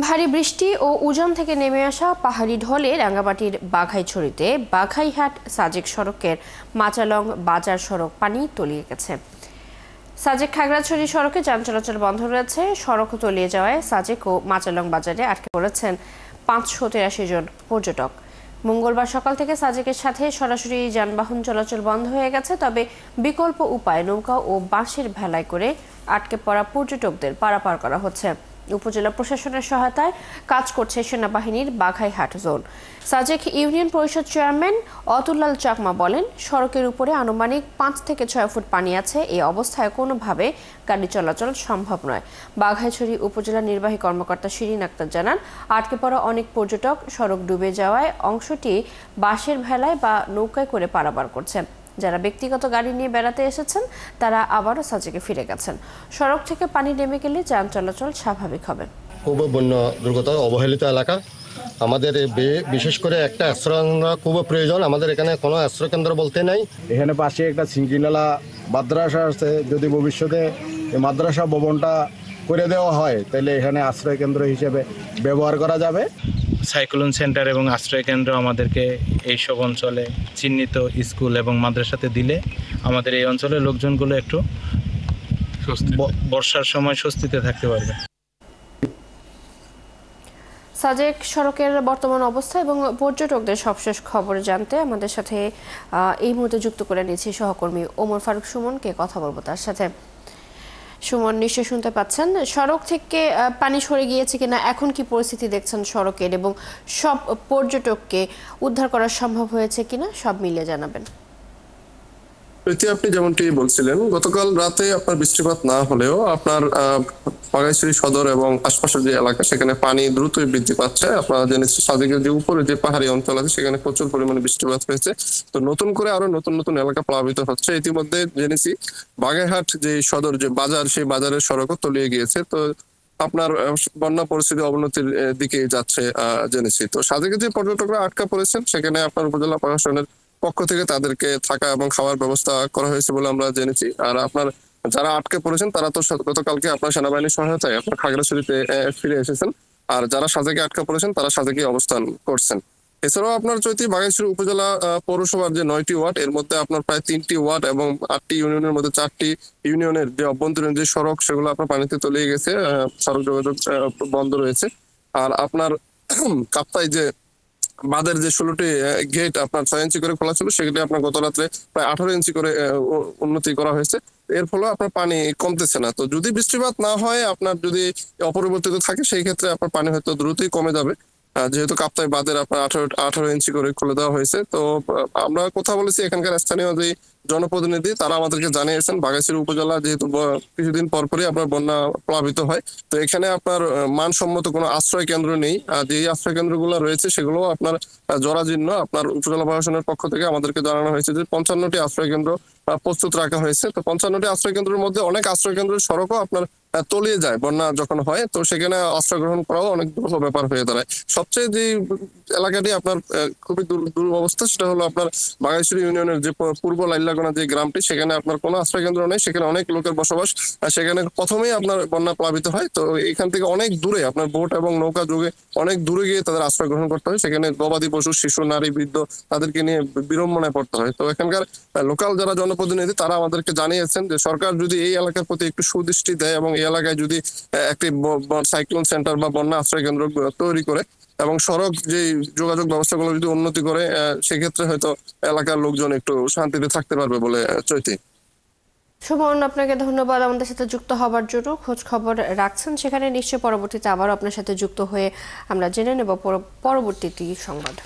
ভারী বৃষ্টি ও উজান থেকে নেমে আসা পাহাড়ি ঢলে রাঙ্গামাটির বাঘাইছড়িতে বাঘাইহাট সাজেক সড়কের মাচালং বাজার সড়ক পানি তলিয়ে গেছে। সাজেক খাগড়াছড়ি সড়কে যান চলাচল বন্ধ রয়েছে। সড়ক তলিয়ে যাওয়ায় সাজেক ও মাচালং বাজারে আটকে পড়েছেন 583 জন পর্যটক। মঙ্গলবার সকাল থেকে সাজেকের সাথে সরাসরি যানবাহন চলাচল বন্ধ হয়ে গেছে। তবে বিকল্প উপায় নৌকা ও বাঁশের ভেলায় করে আটকে পড়া পর্যটকদের পারাপার করা হচ্ছে। উপজেলা প্রশাসনের সহায়তায় কাজ করছে সেনাবাহিনীর বাঘাইহাট জোন। সাজেক ইউনিয়ন পরিষদ চেয়ারম্যান অতুল্লাল চাকমা বলেন, সড়কের উপরে আনুমানিক 5 থেকে 6 ফুট পানি আছে। এই অবস্থায় কোনোভাবে গাড়ি চলাচল সম্ভব নয়। বাঘাইছড়ি উপজেলা নির্বাহী কর্মকর্তা শিরিন আক্তার জানান, আটকে পড়া অনেক পর্যটক সড়ক ডুবে যাওয়ায় অংশটি বাঁশের ভেলায় বা নৌকায় করে পারাপার করছেন। যারা ব্যক্তিগত গাড়ি নিয়ে বেড়াতে এসেছেন তারা আবারও সাজেকে ফিরে গেছেন। সড়ক থেকে পানি নেমে গেলে যান চলাচল স্বাভাবিক হবে। খুব বন্যা দুর্গত অবহেলিত এলাকা। আমাদের বিশেষ করে একটা আশ্রয় খুব প্রয়োজন। আমাদের এখানে কোনো আশ্রয় কেন্দ্র বলতে নাই। এখানে পাশে একটা সিঙ্গিনালা মাদ্রাসা আছে। যদি ভবিষ্যতে এই মাদ্রাসা ভবনটা করে দেওয়া হয় তাহলে এখানে আশ্রয় কেন্দ্র হিসেবে ব্যবহার করা যাবে। সাইক্লোন সেন্টার এবং আশ্রয় কেন্দ্র আমাদেরকে এইসব অঞ্চলে চিহ্নিত স্কুল এবং মাদ্রাসাতে দিলে আমাদের এই অঞ্চলের লোকজনগুলো একটু বর্ষার সময় স্বস্তিতে থাকতে পারবে। সাজেক সড়কের বর্তমান অবস্থা এবং পর্যটকদের সবশেষ খবর জানতে আমাদের সাথে এই মুহূর্তে যুক্ত করে নিয়েছি সহকর্মী ওমর ফারুক সুমনকে। কথা বলবো তার সাথে। সুমন, নিশ্চয়ই শুনতে পাচ্ছেন, সড়ক থেকে পানি সরে গিয়েছে কিনা, এখন কি পরিস্থিতি দেখছেন সড়কের, এবং সব পর্যটককে উদ্ধার করা সম্ভব হয়েছে কিনা সব মিলিয়ে জানাবেন। আপনি যেমনটি বলছিলেন, গতকাল রাতে আপনার বৃষ্টিপাত না হলেও আপনার বাঘাইছড়ি সদর এবং আশপাশের যে এলাকা সেখানে পানি দ্রুতই বৃদ্ধি পাচ্ছে। আপনারা জেনেছেন সাজেকের যে উপরে যে পাহাড়ি অঞ্চল আছে সেখানে প্রচুর পরিমাণে বৃষ্টিপাত হয়েছে। তো নতুন করে আরো নতুন নতুন এলাকা প্লাবিত হচ্ছে। ইতিমধ্যে জেনেছি বাগেরহাট যে সদর যে বাজার, সেই বাজারের সড়কও তলিয়ে গিয়েছে। তো আপনার বন্যা পরিস্থিতি অবনতির দিকে যাচ্ছে জেনেছি। তো সাজেকে যে পর্যটকরা আটকা পড়েছেন সেখানে আপনার উপজেলা প্রশাসনের পক্ষ থেকে তাদেরকে থাকা এবং খাওয়ার ব্যবস্থা করা হয়েছে বলে আমরা জেনেছি। আর আপনার যারা আটকে পড়েছেন তারা তো গতকালকে আপনার সেনাবাহিনীর সহায়তায় আপনার খাগড়াছড়িতে ফিরে এসেছেন। আর যারা সাজেকে আটকা পড়েছেন তারা সাজেকে অবস্থান করছেন। এছাড়াও আপনার চৈতি বাঘাইছড়ি উপজেলা পৌরসভার যে 9টি ওয়ার্ড, এর মধ্যে আপনার প্রায় 3টি ওয়ার্ড এবং 8টি ইউনিয়নের মধ্যে 4টি ইউনিয়নের যে অভ্যন্তরীণ যে সড়ক সেগুলো আপনার পানিতে তলিয়ে গেছে। সড়ক যোগাযোগ বন্ধ রয়েছে। আর আপনার কাপ্তাই যে বাঁধের যে 16টি গেট আপনার 6 ইঞ্চি করে খোলা ছিল, সেগুলি আপনার গত রাত্রে প্রায় 18 ইঞ্চি করে উন্নতি করা হয়েছে। এর ফলে আপনার পানি কমতেছে না। তো যদি বৃষ্টিপাত না হয়, আপনার যদি অপরিবর্তিত থাকে, সেই ক্ষেত্রে আপনার পানি হয়তো দ্রুতই কমে যাবে। যেহেতু কাপ্তাই বাঁধের আপনার 18 ইঞ্চি করে খুলে দেওয়া হয়েছে। তো আমরা কথা বলেছি এখানকার স্থানীয় যে জনপ্রতিনিধি, তারা আমাদেরকে জানিয়েছেন বাঘাইছড়ি উপজেলা যেহেতু কিছুদিন পরপরই আপনার বন্যা প্লাবিত হয়, তো এখানে আপনার মানসম্মত কোনো আশ্রয় কেন্দ্র নেই। আর যে আশ্রয় কেন্দ্রগুলো রয়েছে সেগুলো আপনার জরাজীর্ণ। আপনার উপজেলা প্রশাসনের পক্ষ থেকে আমাদেরকে জানানো হয়েছে যে 55টি আশ্রয় কেন্দ্র প্রস্তুত রাখা হয়েছে। তো 55টি আশ্রয় কেন্দ্রের মধ্যে অনেক আশ্রয় কেন্দ্রের সড়কও আপনার তলিয়ে যায় বন্যা যখন হয়। তো সেখানে আশ্রয় গ্রহণ করাও অনেক দুরূহ ব্যাপার হয়ে দাঁড়ায়। সবচেয়ে যে এলাকাটি আপনার খুবই দুরূহ অবস্থা, সেটা হলো আপনার বাঘাইছড়ি ইউনিয়নের যে পূর্ব লাইলাগোনা যে গ্রামটি, সেখানে আপনার কোনো আশ্রয় কেন্দ্র নেই। সেখানে অনেক লোকের বসবাস। সেখানে প্রথমেই আপনার বন্যা প্লাবিত হয়। তো এখান থেকে অনেক দূরে আপনার বোট এবং নৌকা যোগে অনেক দূরে গিয়ে তাদের আশ্রয় গ্রহণ করতে হয়। সেখানে গবাদি পশু, শিশু, নারী, বৃদ্ধ তাদেরকে নিয়ে বিড়ম্বনায় পড়তে হয়। তো এখানকার লোকাল যারা জনপ্রতিনিধি তারা আমাদেরকে জানিয়েছেন যে সরকার যদি এই এলাকার প্রতি একটু সুদৃষ্টি দেয় এবং এই এলাকায় যদি একটি সাইক্লোন সেন্টার বা বন্যা আশ্রয় কেন্দ্র তৈরি করে এবং সড়ক যে যোগাযোগ ব্যবস্থাগুলো যদি উন্নতি করে, সেক্ষেত্রে হয়তো এলাকার লোকজন একটু শান্তিতে থাকতে পারবে বলে চৈতি। সুমন, আপনাকে ধন্যবাদ আমাদের সাথে যুক্ত হবার জন্য। খোঁজ খবর রাখছেন সেখানে, নিশ্চয়ই পরবর্তীতে আবারও আপনার সাথে যুক্ত হয়ে আমরা জেনে নেব পরবর্তী সংবাদ।